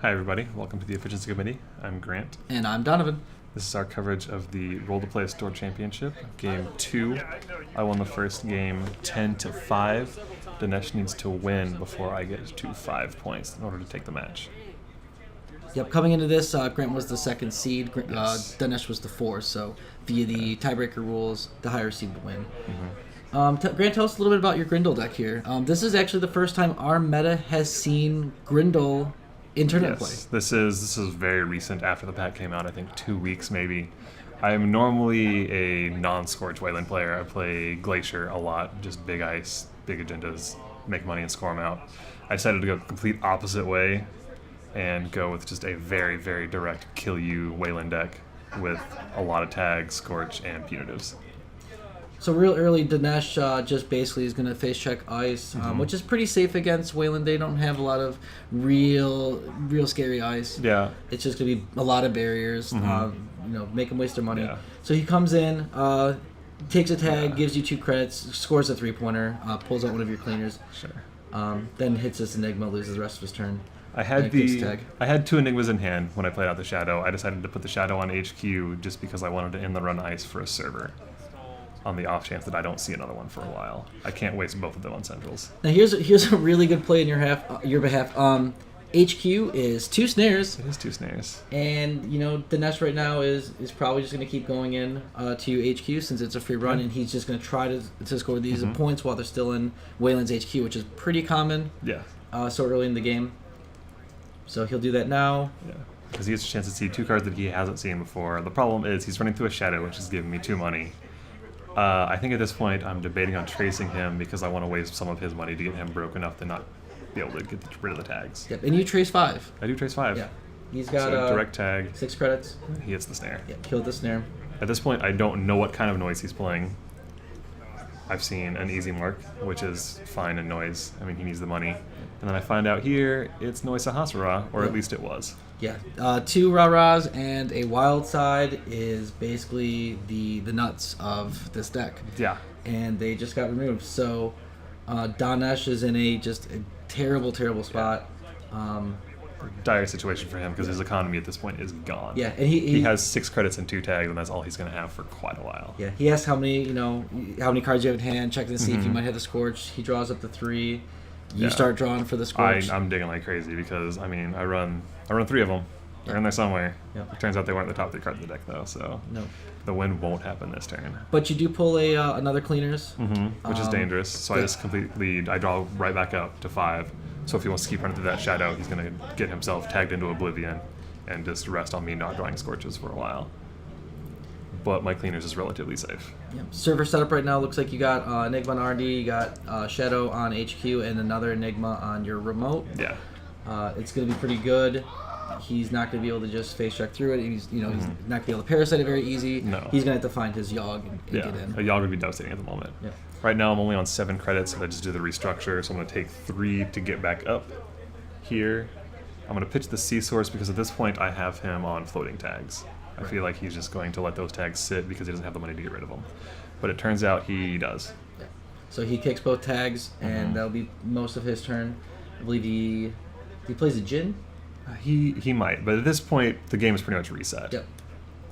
Hi everybody, welcome to the Efficiency Committee. I'm Grant. And I'm Donovan. This is our coverage of the Roll2Play Store Championship, Game 2. I won the first game 10-5. Donesh needs to win before I get to 5 points in order to take the match. Yep, coming into this, Grant was the second seed, Yes. Donesh was the fourth, so via the tiebreaker rules, the higher seed would win. Mm-hmm. Grant, tell us a little bit about your Grindel deck here. This is actually the first time our meta has seen Grindel in tournament play. This is very recent after the pack came out, I think 2 weeks maybe. I'm normally a non-Scorch Wayland player. I play Glacier a lot, just big ice, big agendas, make money and score them out. I decided to go the complete opposite way and go with just a very, very direct kill you Wayland deck with a lot of tags, Scorch, and punitives. So real early, Donesh just basically is going to face check ice, which is pretty safe against Wayland. They don't have a lot of real scary ice. Yeah. It's just going to be a lot of barriers, make them waste their money. Yeah. So he comes in, takes a tag, gives you 2 credits, scores a 3-pointer, pulls out one of your cleaners. Sure. Then hits this Enigma, loses the rest of his turn. I had 2 Enigmas in hand when I played out the Shadow. I decided to put the Shadow on HQ just because I wanted to end the run ice for a server, on the off chance that I don't see another one for a while. I can't waste both of them on Centrals. Now here's a really good play in your behalf. HQ is 2 snares. It is 2 snares. And, Donesh right now is probably just going to keep going in to HQ since it's a free run, and he's just going to try to score these points while they're still in Wayland's HQ, which is pretty common so early in the game. So he'll do that now. Yeah, because he has a chance to see 2 cards that he hasn't seen before. The problem is he's running through a Shadow, which is giving me 2 money. I think at this point I'm debating on tracing him because I want to waste some of his money to get him broke enough to not be able to get rid of the tags. Yep, and you trace 5. I do trace 5. Yeah, he's got so direct tag. 6 credits. He hits the snare. Yeah, killed the snare. At this point, I don't know what kind of noise he's playing. I've seen an easy mark, which is fine in noise. I mean, he needs the money. And then I find out here it's Noise Sahasrara, or at least it was. Yeah, 2 Ra-Ras and a Wild Side is basically the nuts of this deck. Yeah. And they just got removed. So Donesh is in a terrible, terrible spot. Dire situation for him because his economy at this point is gone. Yeah, and he has 6 credits and 2 tags, and that's all he's going to have for quite a while. Yeah, he asks how many cards you have in hand, checking to see if you might have the Scorch. He draws up the 3. You start drawing for the Scorch. I'm digging like crazy because I run 3 of them. They're in there somewhere. Yep. It turns out they weren't the top 3 cards of the deck though, so the win won't happen this turn. But you do pull another Cleaners, which is dangerous. So I just I draw right back up to 5. So if he wants to keep running through that Shadow, he's going to get himself tagged into Oblivion and just rest on me not drawing Scorches for a while. But my Cleaners is relatively safe. Yep. Server setup right now looks like you got Enigma on R&D, you got Shadow on HQ, and another Enigma on your remote. Yeah. It's going to be pretty good. He's not going to be able to just face check through it. He's not going to be able to parasite it very easy. No. He's going to have to find his Yogg and get in. A Yogg would be devastating at the moment. Yeah. Right now I'm only on 7 credits, so I just do the restructure. So I'm going to take 3 to get back up here. I'm going to pitch the Sea Source because at this point I have him on floating tags. I feel like he's just going to let those tags sit because he doesn't have the money to get rid of them. But it turns out he does. Yeah. So he kicks both tags, and that'll be most of his turn. I believe he plays a Djinn? He might, but at this point the game is pretty much reset. Yep.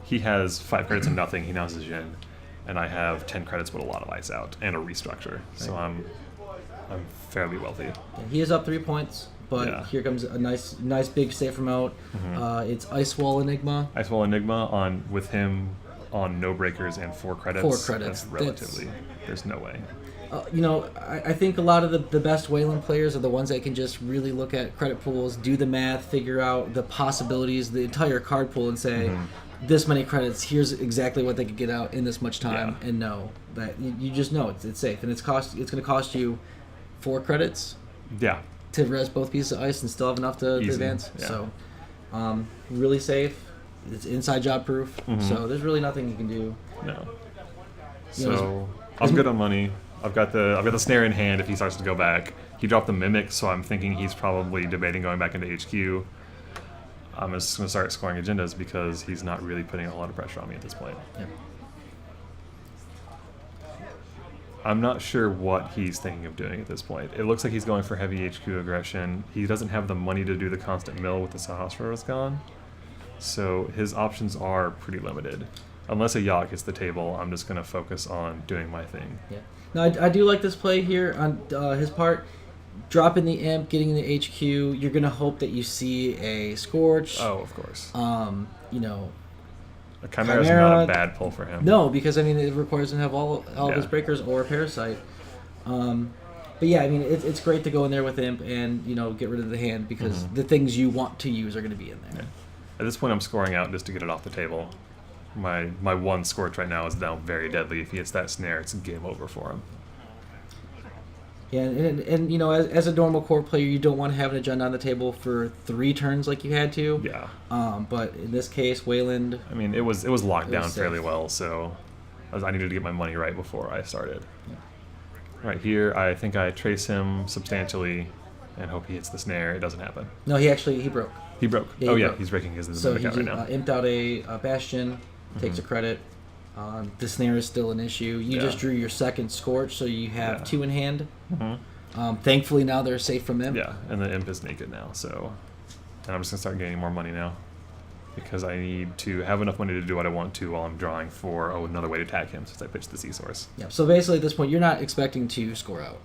He has 5 credits and nothing. He now has a Djinn, and I have 10 credits but a lot of ice out and a restructure. So I'm fairly wealthy. Yeah, he is up 3 points, but here comes a nice big safe remote. It's Ice Wall Enigma. Ice Wall Enigma with him on no breakers and 4 credits. 4 credits. That's relatively. There's no way. I think a lot of the best Wayland players are the ones that can just really look at credit pools, do the math, figure out the possibilities, the entire card pool, and say, this many credits, here's exactly what they could get out in this much time, and know that you just know it's safe, and it's going to cost you 4 credits. Yeah. To res both pieces of ice and still have enough to advance. Yeah. So, really safe. It's inside job proof. So there's really nothing you can do. No. So I'm good on money. I've got the snare in hand if he starts to go back. He dropped the Mimic, so I'm thinking he's probably debating going back into HQ. I'm just going to start scoring agendas because he's not really putting a lot of pressure on me at this point. Yeah. I'm not sure what he's thinking of doing at this point. It looks like he's going for heavy HQ aggression. He doesn't have the money to do the constant mill with the Sahasra's gone, so his options are pretty limited. Unless a yacht hits the table, I'm just going to focus on doing my thing. Yeah. Now, I do like this play here on his part. Dropping the imp, getting the HQ, you're going to hope that you see a Scorch. Oh, of course. You know, A Chimera is not a bad pull for him. No, because I mean it requires him to have all of his breakers or a Parasite. But yeah, I mean it's great to go in there with imp and get rid of the hand because the things you want to use are going to be in there. Yeah. At this point, I'm scoring out just to get it off the table. My one Scorch right now is now very deadly. If he hits that snare, it's game over for him. Yeah, and as a normal core player, you don't want to have an agenda on the table for 3 turns like you had to. Yeah. But in this case, Wayland. I mean, it was locked down safe. fairly well, so I needed to get my money right before I started. Yeah. Right here, I think I trace him substantially and hope he hits the snare. It doesn't happen. No, he broke. He broke. Yeah, he broke. He's breaking his So account he right now. imped out a Bastion, takes a credit. The snare is still an issue. You just drew your second Scorch, so you have 2 in hand. Thankfully, now they're safe from imp. Yeah, and the imp is naked now, so... And I'm just going to start gaining more money now. Because I need to have enough money to do what I want to while I'm drawing for another way to tag him since I pitched the C-Source. Yeah, so basically at this point, you're not expecting to score out.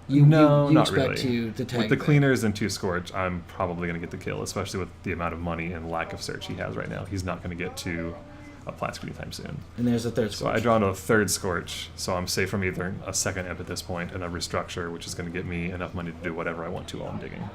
You not expect really. to tag with the them. cleaners and 2 Scorch, I'm probably going to get the kill, especially with the amount of money and lack of search he has right now. He's not going to get to a plat screen anytime soon. And there's a third So Scorch. I draw into a 3rd Scorch, so I'm safe from either a 2nd imp at this point and a restructure, which is going to get me enough money to do whatever I want to while I'm digging.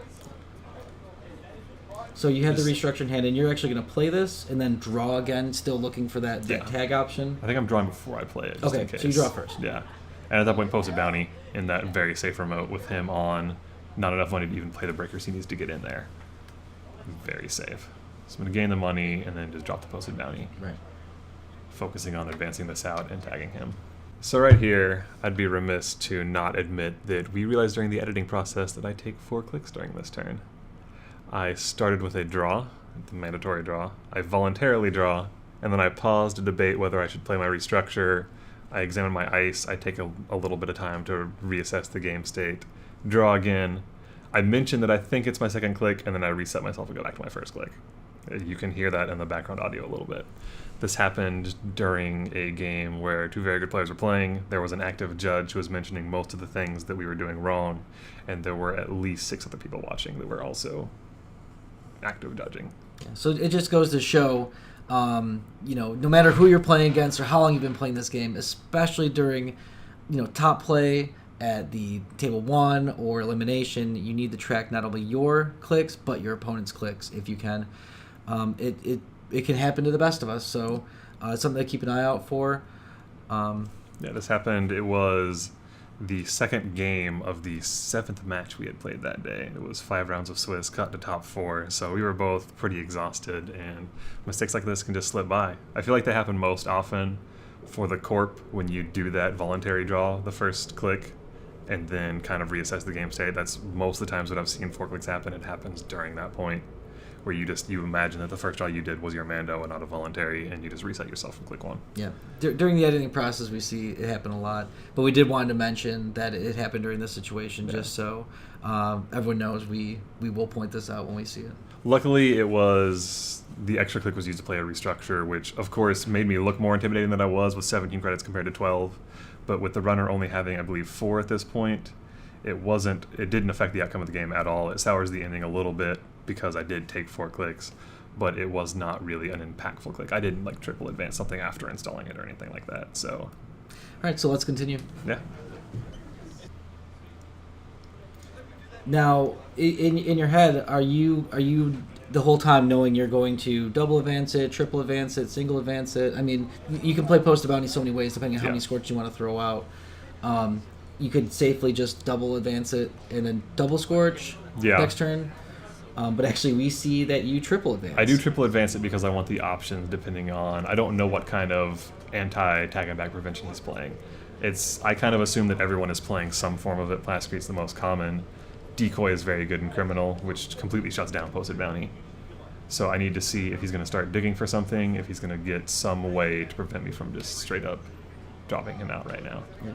So you have the restructure in hand, and you're actually going to play this and then draw again, still looking for that tag option. I think I'm drawing before I play it, just in case. So you draw first. Yeah. And at that point, posted bounty in that very safe remote with him on not enough money to even play the breakers he needs to get in there. Very safe. So I'm going to gain the money and then just drop the posted bounty. Right. Focusing on advancing this out and tagging him. So right here, I'd be remiss to not admit that we realized during the editing process that I take 4 clicks during this turn. I started with a draw, the mandatory draw. I voluntarily draw, and then I pause to debate whether I should play my restructure. I examine my ice. I take a little bit of time to reassess the game state. Draw again. I mention that I think it's my 2nd click, and then I reset myself and go back to my 1st click. You can hear that in the background audio a little bit. This happened during a game where 2 very good players were playing. There was an active judge who was mentioning most of the things that we were doing wrong, and there were at least 6 other people watching that were also active judging. Yeah, so it just goes to show, no matter who you're playing against or how long you've been playing this game, especially during, top play at the table 1 or elimination, you need to track not only your clicks but your opponent's clicks if you can. It can happen to the best of us, so it's something to keep an eye out for. This happened. It was the 2nd game of the 7th match we had played that day. It was 5 rounds of Swiss, cut to top 4, so we were both pretty exhausted, and mistakes like this can just slip by. I feel like they happen most often for the Corp when you do that voluntary draw, the 1st click, and then kind of reassess the game state. That's most of the times when I've seen 4 clicks happen. It happens during that point, where you imagine that the first draw you did was your Mando and not a voluntary, and you just reset yourself from click 1. Yeah. During the editing process, we see it happen a lot, but we did want to mention that it happened during this situation, just so everyone knows we will point this out when we see it. Luckily, it was the extra click was used to play a restructure, which of course made me look more intimidating than I was with 17 credits compared to 12. But with the runner only having, I believe, 4 at this point, it didn't affect the outcome of the game at all. It sours the ending a little bit because I did take 4 clicks, but it was not really an impactful click. I didn't triple advance something after installing it or anything like that. So, all right, so let's continue. Yeah. Now, in your head, are you the whole time knowing you're going to double advance it, triple advance it, single advance it? I mean, you can play post bounty so many ways depending on how many Scorch you want to throw out. You could safely just double advance it and then double Scorch next turn. But actually, we see that you triple advance. I do triple advance it because I want the options depending on... I don't know what kind of anti-tag and back prevention he's playing. I kind of assume that everyone is playing some form of it. Plastic's the most common. Decoy is very good in Criminal, which completely shuts down posted bounty. So I need to see if he's going to start digging for something, if he's going to get some way to prevent me from just straight up dropping him out right now. Yeah.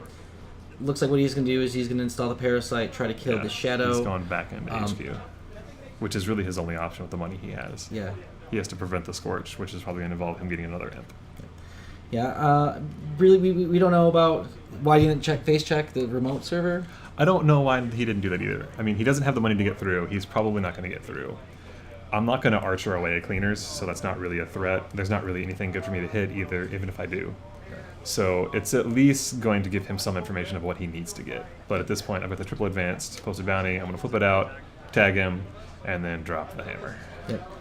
looks like what he's going to do is he's going to install the Parasite, try to kill the Shadow. He's going back into HQ, which is really his only option with the money he has. Yeah. He has to prevent the Scorch, which is probably going to involve him getting another imp. Yeah, really, we don't know about why he didn't face check the remote server. I don't know why he didn't do that either. I mean, he doesn't have the money to get through. He's probably not going to get through. I'm not going to Archer away at cleaners, so that's not really a threat. There's not really anything good for me to hit either, even if I do. So it's at least going to give him some information of what he needs to get. But at this point, I've got the triple advanced, posted bounty. I'm going to flip it out, tag him, and then drop the hammer. Yep.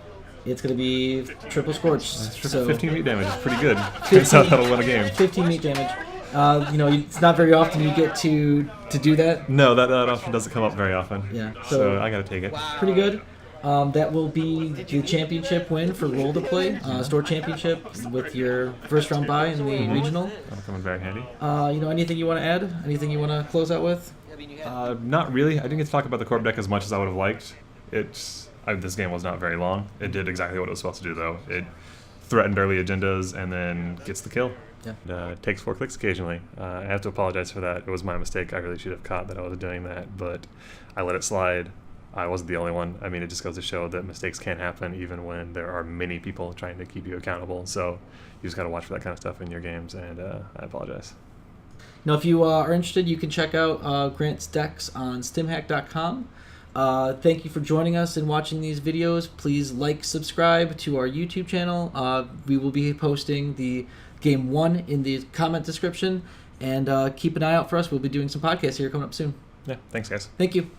It's going to be triple Scorch. So 15 meat damage is pretty good. Turns out that'll win a game. 15 meat damage. It's not very often you get to do that. No, that option doesn't come up very often. Yeah. So I got to take it. Pretty good. That will be the championship win for Roll2Play, store championship with your first round bye in the regional. That'll come in very handy. Anything you want to add? Anything you want to close out with? Not really. I didn't get to talk about the Corp deck as much as I would have liked. This game was not very long. It did exactly what it was supposed to do, though. It threatened early agendas and then gets the kill. Yeah. It takes 4 clicks occasionally. I have to apologize for that. It was my mistake. I really should have caught that I was doing that, but I let it slide. I wasn't the only one. I mean, it just goes to show that mistakes can happen even when there are many people trying to keep you accountable. So you just got to watch for that kind of stuff in your games, and I apologize. Now, if you are interested, you can check out Grant's decks on stimhack.com. Thank you for joining us and watching these videos. Please subscribe to our YouTube channel. We will be posting the Game 1 in the comment description. And keep an eye out for us. We'll be doing some podcasts here coming up soon. Yeah, thanks, guys. Thank you.